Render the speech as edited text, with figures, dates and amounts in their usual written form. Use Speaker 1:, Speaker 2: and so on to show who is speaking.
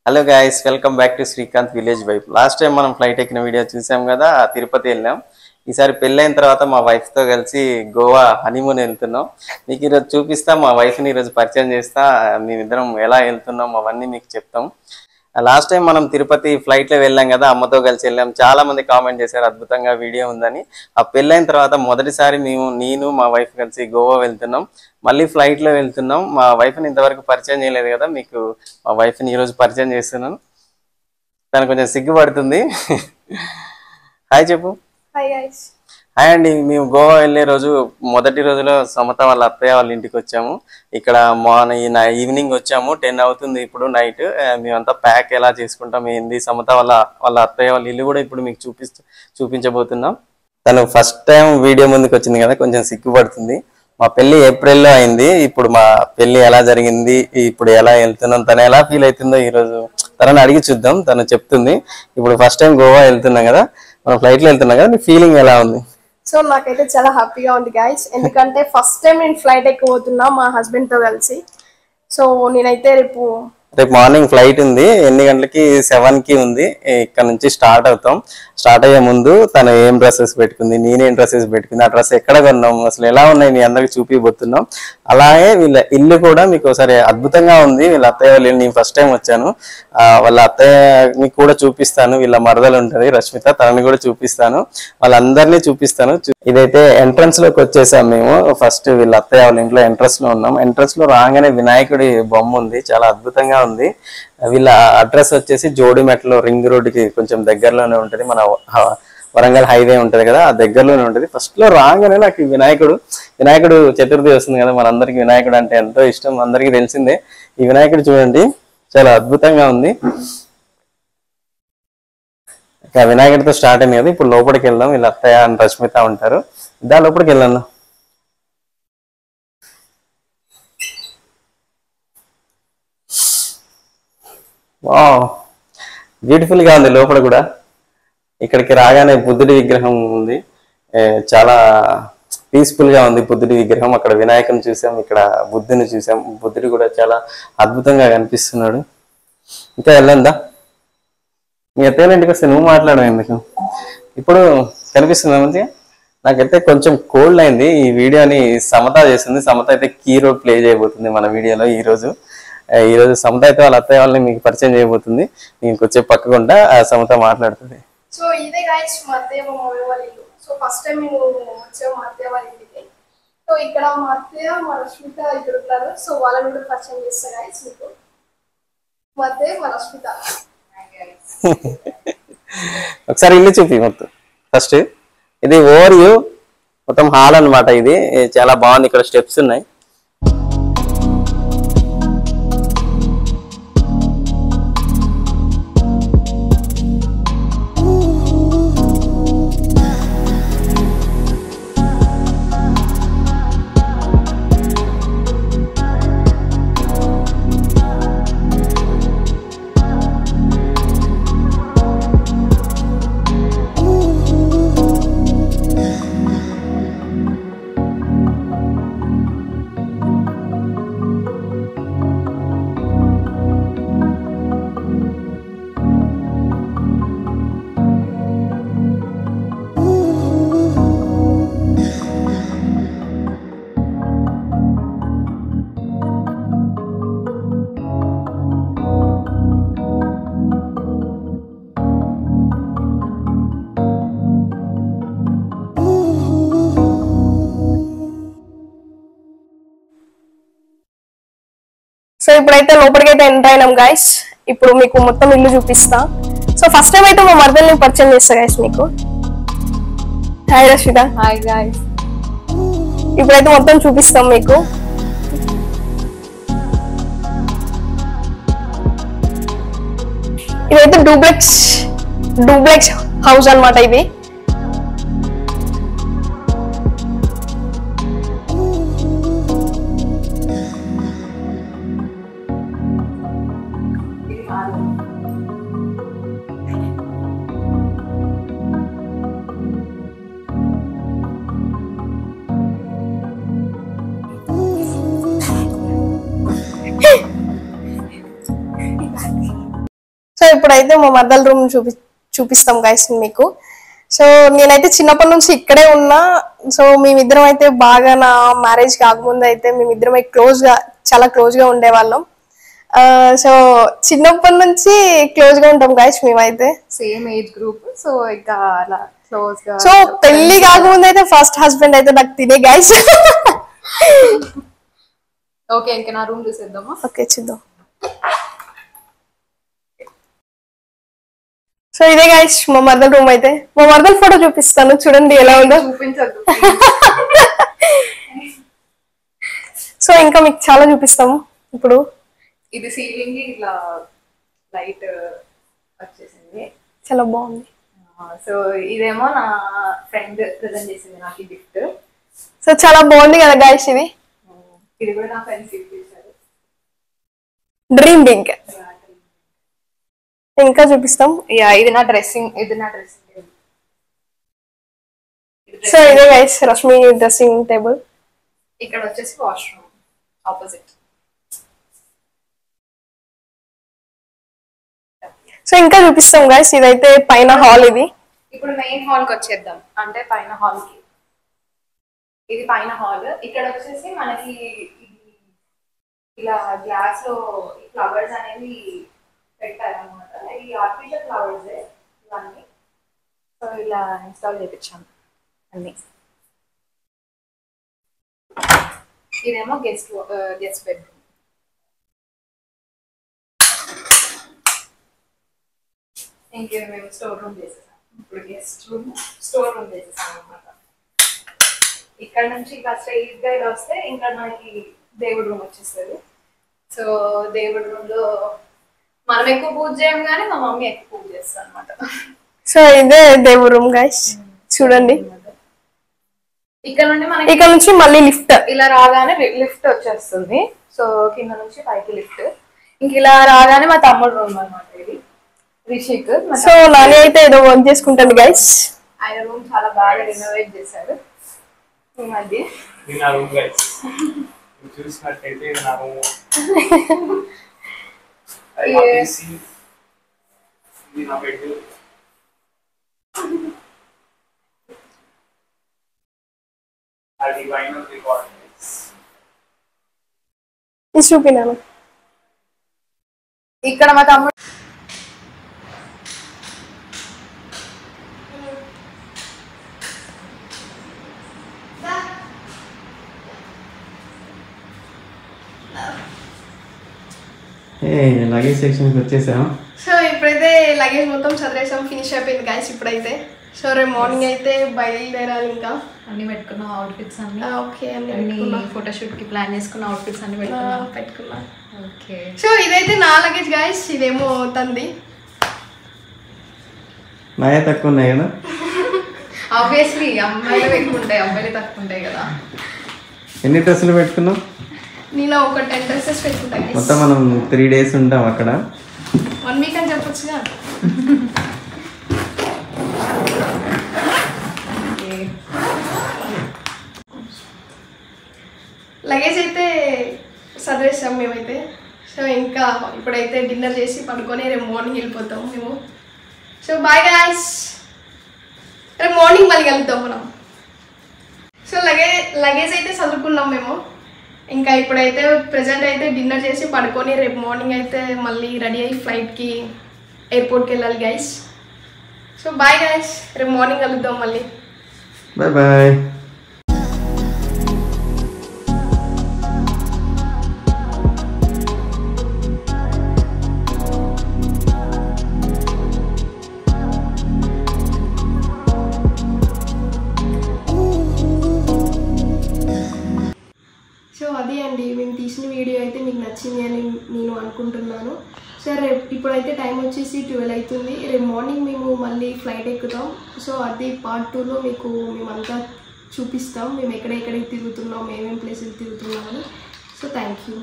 Speaker 1: Hello guys, welcome back to Srikanth village wife. Last time మనం flight ఎక్కిన video చూసాం కదా, తిరుపతి వెళ్ళాం. ఈసారి పెళ్ళైన తర్వాత మా వైఫ్తో కలిసి గోవా హనీమూన్ వెళ్తున్నాం. మీకు ఈరోజు చూపిస్తా, మా వైఫ్ని ఈరోజు పరిచయం చేస్తా. మేమిద్దరం ఎలా వెళ్తున్నాం అవన్నీ మీకు చెప్తాం. లాస్ట్ టైం మనం తిరుపతి ఫ్లైట్లో వెళ్ళాం కదా, అమ్మతో కలిసి వెళ్ళాం. చాలా మంది కామెంట్ చేశారు అద్భుతంగా వీడియో ఉందని. ఆ పెళ్ళైన తర్వాత మొదటిసారి నేను మా వైఫ్ కలిసి గోవా వెళ్తున్నాం. మళ్ళీ ఫ్లైట్లో వెళ్తున్నాం. మా వైఫ్ని ఇంతవరకు పరిచయం చేయలేదు కదా, మీకు మా వైఫ్ని ఈరోజు పరిచయం చేస్తున్నాను. తను కొంచెం సిగ్గుపడుతుంది. హాయ్ చెప్పు.
Speaker 2: Hi guys.
Speaker 1: హాయ్ అండి. మేము గోవా వెళ్ళే రోజు మొదటి రోజులో సమత వాళ్ళ అత్తయ్య వాళ్ళ ఇంటికి వచ్చాము. ఇక్కడ మార్నింగ్ ఈవినింగ్ వచ్చాము, 10 అవుతుంది ఇప్పుడు నైట్. మేమంతా ప్యాక్ ఎలా చేసుకుంటాం ఏంది, సమత వాళ్ళ అత్తయ్య వాళ్ళ ఇల్లు కూడా ఇప్పుడు మీకు చూపించబోతున్నాం. తను ఫస్ట్ టైం వీడియో ముందుకు వచ్చింది కదా, కొంచెం సిగ్గుపడుతుంది. మా పెళ్లి ఏప్రిల్లో అయింది. ఇప్పుడు మా పెళ్లి ఎలా జరిగింది, ఇప్పుడు ఎలా వెళ్తున్నాం, తను ఎలా ఫీల్ అవుతుందో ఈరోజు తనని అడిగి చూద్దాం. తను చెప్తుంది. ఇప్పుడు ఫస్ట్ టైం గోవా వెళ్తున్నాం కదా, మనం ఫ్లైట్లో వెళ్తున్నాం కదా, మీ ఫీలింగ్ ఎలా ఉంది?
Speaker 2: సో నాకైతే చాలా హ్యాపీగా ఉంది గైస్, ఎందుకంటే ఫస్ట్ టైం నేను ఫ్లైట్ ఎక్కబోతున్నా మా హస్బెండ్తో కలిసి. సో నేనైతే రేపు
Speaker 1: మార్నింగ్ ఫ్లైట్ ఉంది. ఎన్ని గంటలకి? 7కి ఉంది. ఇక్కడ నుంచి స్టార్ట్ అవుతాం. స్టార్ట్ అయ్యే ముందు తను ఏం డ్రెస్సెస్ పెట్టుకుంది, నేనేం డ్రెస్సెస్ పెట్టుకుంది, ఆ డ్రెస్ ఎక్కడ కొన్నాం, అసలు ఎలా ఉన్నాయి మీ అందరికి చూపిపోతున్నాం. అలాగే వీళ్ళ ఇల్లు కూడా మీకు ఒకసారి అద్భుతంగా ఉంది. వీళ్ళ అత్తయ్య వాళ్ళ ఇల్లు నేను ఫస్ట్ టైం వచ్చాను. వాళ్ళ అత్తయ్యని కూడా చూపిస్తాను. వీళ్ళ మరదలు ఉంటుంది రష్మిత, తనని కూడా చూపిస్తాను. వాళ్ళందరినీ చూపిస్తాను. ఇదైతే ఎంట్రన్స్ లోకి వచ్చేసాం మేము. ఫస్ట్ వీళ్ళ అత్తయ్య వాళ్ళ ఇంట్లో ఎంట్రన్స్ లో ఉన్నాం. ఎంట్రన్స్ లో రాగానే వినాయకుడి బొమ్మ ఉంది, చాలా అద్భుతంగా ఉంది. వీళ్ళ అడ్రస్ వచ్చేసి జోడిమెట్లో రింగ్ రోడ్డుకి కొంచెం దగ్గరలోనే ఉంటుంది. మన వరంగల్ హైవే ఉంటది కదా, ఆ దగ్గరలోనే ఉంటుంది. ఫస్ట్ లో రాగానే నాకు వినాయకుడు చతుర్థి వస్తుంది కదా, మనందరికి వినాయకుడు అంటే ఎంతో ఇష్టం, అందరికీ తెలిసిందే. ఈ వినాయకుడు చూడండి, చాలా అద్భుతంగా ఉంది. వినాయకుడితో స్టార్ట్ అయింది కదా, ఇప్పుడు లోపలికి వెళ్దాం. వీళ్ళ అత్తయ్య అండ్ రష్మిత ఉంటారు. లోపలికి వెళ్దాం. బ్యూటిఫుల్ గా ఉంది లోపల కూడా. ఇక్కడికి రాగానే బుద్ధుడి విగ్రహం ఉంది, చాలా పీస్ఫుల్ గా ఉంది బుద్ధుడి విగ్రహం. అక్కడ వినాయకుని చూసాం, ఇక్కడ బుద్ధుని చూసాం. బుద్ధుడు కూడా చాలా అద్భుతంగా కనిపిస్తున్నాడు. ఇంకా వెళ్ళందా? మీ అత్తయ్య ఇంటికి వస్తే నువ్వు మాట్లాడవు ఎందుకు? ఇప్పుడు కనిపిస్తుందా మంచిగా? నాకైతే కొంచెం కోల్డ్ అయింది. ఈ వీడియోని సమత చేస్తుంది. సమత అయితే కీ రోల్ ప్లే చేయబోతుంది మన వీడియోలో. ఈరోజు సమత అయితే వాళ్ళ అత్తయ్య వాళ్ళని మీకు పరిచయం చేయబోతుంది. నేను కొంచెం పక్కకుండా సమత మాట్లాడుతుంది.
Speaker 2: సో ఇదే గైస్ మా అత్తయ్య మా మమ్మీ వాళ్ళ ఇల్లు. సో ఫస్ట్ టైం మేము వచ్చాము మా అత్తయ్య వాళ్ళ ఇంటికి. సో ఇక్కడ మా అత్తయ్య మా రష్మిత ఇక్కడ ఉన్నారు. సో వాళ్ళని కూడా పరిచయం చేస్తా గైస్ మీకు. మా అత్తయ్య మా రష్మిత.
Speaker 1: ఒకసారి ఇల్లు చూపి మొత్తం. ఫస్ట్ ఇది ఓవర్ వ్యూ, మొత్తం హాల్ అన్నమాట. ఇది చాలా బాగుంది. ఇక్కడ స్టెప్స్ ఉన్నాయి.
Speaker 2: సో ఇప్పుడైతే లోపలికైతే ఎంటర్ అయినాం గైస్. ఇప్పుడు మీకు మొత్తం ఇల్లు చూపిస్తా. సో ఫస్ట్ టైం అయితే మా మరదల్ని పరిచయం చేస్తా గైస్ మీకు. హాయ్ రష్మిత.
Speaker 3: Hi guys.
Speaker 2: ఇప్పుడైతే మొత్తం చూపిస్తాం మీకు. ఇదైతే డూప్లెక్స్ హౌస్ అన్నమాట ఇది. ఇప్పుడైతే మా మదర్ రూమ్ చూపిస్తాం గైస్ మీకు. సో నేనైతే చిన్నప్పటి నుంచి ఇక్కడే ఉన్నా. సో మేమిద్దరం అయితే బాగా నా మ్యారేజ్ కాకముందు అయితే మేమిద్దరం చాలా క్లోజ్ గా ఉండేవాళ్ళం. సో చిన్నప్పటి నుంచి క్లోజ్ గా ఉంటాం గైస్ మేమైతే,
Speaker 3: సేమ్ ఏజ్ గ్రూప్. సో ఇంకా అలా క్లోజ్ గా.
Speaker 2: సో పెళ్లి కాకముందు అయితే ఫస్ట్ హస్బెండ్ అయితే నాకు తినే గైస్.
Speaker 3: ఓకే, ఇంకా నా రూమ్ చూసేద్దామా?
Speaker 2: ఓకే చూద్దాం. సో ఇదే గైస్ మా మదర్ రూమ్ అయితే. మా మదర్ ఫోటో చూపిస్తాను చూడండి ఎలా ఉందో.
Speaker 3: చూపించద్దు.
Speaker 2: సో ఇంకా మీకు చాలా చూపిస్తాము ఇప్పుడు.
Speaker 3: ఇది సీలింగ్ ఇట్లా లైట్ వచ్చేసింది,
Speaker 2: చాలా బాగుంది.
Speaker 3: సో ఇదేమో నా ఫ్రెండ్ ప్రెజెంట్ చేసింది నాకు ఈ గిఫ్ట్.
Speaker 2: సో చాలా బాగుంది కదా గైస్ ఇది.
Speaker 3: ఇది కూడా నా ఫ్రెండ్స్ గిఫ్ట్ చేశారు.
Speaker 2: Dream big. ఇంకా చూపిస్తాం.
Speaker 3: ఇది నా డ్రెస్సింగ్ టేబుల్.
Speaker 2: సో ఇదే గైస్ రష్మి డ్రెస్సింగ్ టేబుల్.
Speaker 3: ఇక్కడ వచ్చేసి వాష్రూమ్ ఆపోజిట్.
Speaker 2: సో ఇంకా చూపిస్తాం గైస్. ఇదైతే పైన హాల్. ఇది
Speaker 3: ఇప్పుడు మెయిన్ హాల్ కి వచ్చేద్దాం. అంటే పైన హాల్ కి, ఇది పైన హాల్. ఇక్కడ వచ్చేసి మనకి ఇలా గ్లాస్ లో ఫ్లవర్స్ అనేవి పెట్టారనమాట. ఈ ఆర్టిఫిషియల్ ఫ్లవర్స్ ఇవన్నీ. సో ఇలా ఇన్స్టాల్ చేయించాను అన్ని. ఇదేమో గెస్ట్ బెడ్రూమ్. ఇంకేది మేము స్టోర్ రూమ్ చేసేసాం. ఇప్పుడు స్టోర్ రూమ్ చేసేసాం అనమాట. ఇక్కడ నుంచి ఇంకా స్ట్రైట్ గా ఇలా వస్తే ఇంకా మనకి దేవుడి రూమ్ వచ్చేస్తుంది. సో దేవుడి రూమ్ లో మనం ఎక్కువ పూజ చేయం కానీ మా మమ్మీ ఎక్కువ పూజ చేస్తుంది అనమాట.
Speaker 2: సో ఇదే దేవుడి రూమ్ గైస్ చూడండి. ఇక్కడ నుంచి మళ్ళీ లిఫ్ట్.
Speaker 3: ఇలా రాగానే లిఫ్ట్ వచ్చేస్తుంది. సో కింద నుంచి పైకి లిఫ్ట్. ఇంక ఇలా రాగానే మా తమ్ముడు రూమ్ అనమాట ఇది, రిషిక్.
Speaker 2: సో నాని అయితే ఏదో వర్క్ చేసుకుంటాను గైస్.
Speaker 3: ఆయన రూమ్ చాలా బాగా రినోవేట్ చేశారు ఈ మధ్య.
Speaker 4: చూసినట్టయితే నా రూమ్ నా బెడ్. అది వైనల్ రికార్డింగ్స్
Speaker 2: చూపినాను.
Speaker 3: ఇక్కడ మా తమ్ముడు
Speaker 1: లగేజ్ సెక్షన్కి వచ్చేసాం.
Speaker 2: సో ఇప్పుడైతే లగేజ్ మొత్తం చదివేసాం, ఫినిష్ అయిపోయింది గైస్ ఇప్పుడైతే. సో రేపు మార్నింగ్ అయితే బయలుదేరాలి. ఇంకా
Speaker 3: అన్ని పెట్టుకున్నాం అవుట్ఫిట్స్ అన్ని.
Speaker 2: ఓకే
Speaker 3: అన్ని ఫోటోషూట్ కి ప్లాన్ చేసుకున్న అవుట్ఫిట్స్ అన్ని
Speaker 2: పెట్టుకున్నా.
Speaker 3: ఓకే.
Speaker 2: సో ఇదైతే నా లగేజ్ గైస్. ఇదేమో తంది.
Speaker 1: నాయే తక్కువ ఉన్నాయి కదా.
Speaker 3: ఆబ్వియస్లీ అమ్మాయిలు ఎక్కువ ఉంటాయి, అబ్బాయిలు తక్కువ ఉంటాయి కదా.
Speaker 1: ఎన్ని డ్రెస్సులు పెట్టుకున్నాం?
Speaker 2: నేను ఒక 10 డ్రెస్సెస్ పెట్టుకుంటా.
Speaker 1: మొత్తం మనం 3 days ఉంటాం అక్కడ.
Speaker 2: 1 week అని చెప్పొచ్చుగా. లగేజ్ అయితే సర్దేశాం మేమైతే. సో ఇంకా ఇప్పుడైతే డిన్నర్ చేసి పడుకొని రేపు మార్నింగ్ వెళ్ళిపోతాం మేము. సో బాయ్ గాయ్స్, రేపు మార్నింగ్ మళ్ళీ కలుద్దాం మనం. సో లగేజ్ అయితే చదువుకున్నాం మేము. ఇంకా ఇప్పుడైతే ప్రజెంట్ అయితే డిన్నర్ చేసి పడుకొని రేపు మార్నింగ్ అయితే మళ్ళీ రెడీ అయ్యి ఫ్లైట్కి ఎయిర్పోర్ట్కి వెళ్ళాలి గైస్. సో బాయ్ గైస్, రేపు మార్నింగ్ కలుద్దాం మళ్ళీ.
Speaker 1: Bye bye.
Speaker 2: సో అది అండి, మేము తీసిన వీడియో అయితే మీకు నచ్చింది అని నేను అనుకుంటున్నాను. సరే ఇప్పుడైతే టైం వచ్చేసి 12 అవుతుంది. రేపు మార్నింగ్ మేము మళ్ళీ ఫ్లైట్ ఎక్కుతాం. సో అది పార్ట్ 2లో మీకు మేమంతా చూపిస్తాం, మేము ఎక్కడెక్కడికి తిరుగుతున్నాం, ఏమేమి ప్లేసెస్ తిరుగుతున్నామని. So thank you.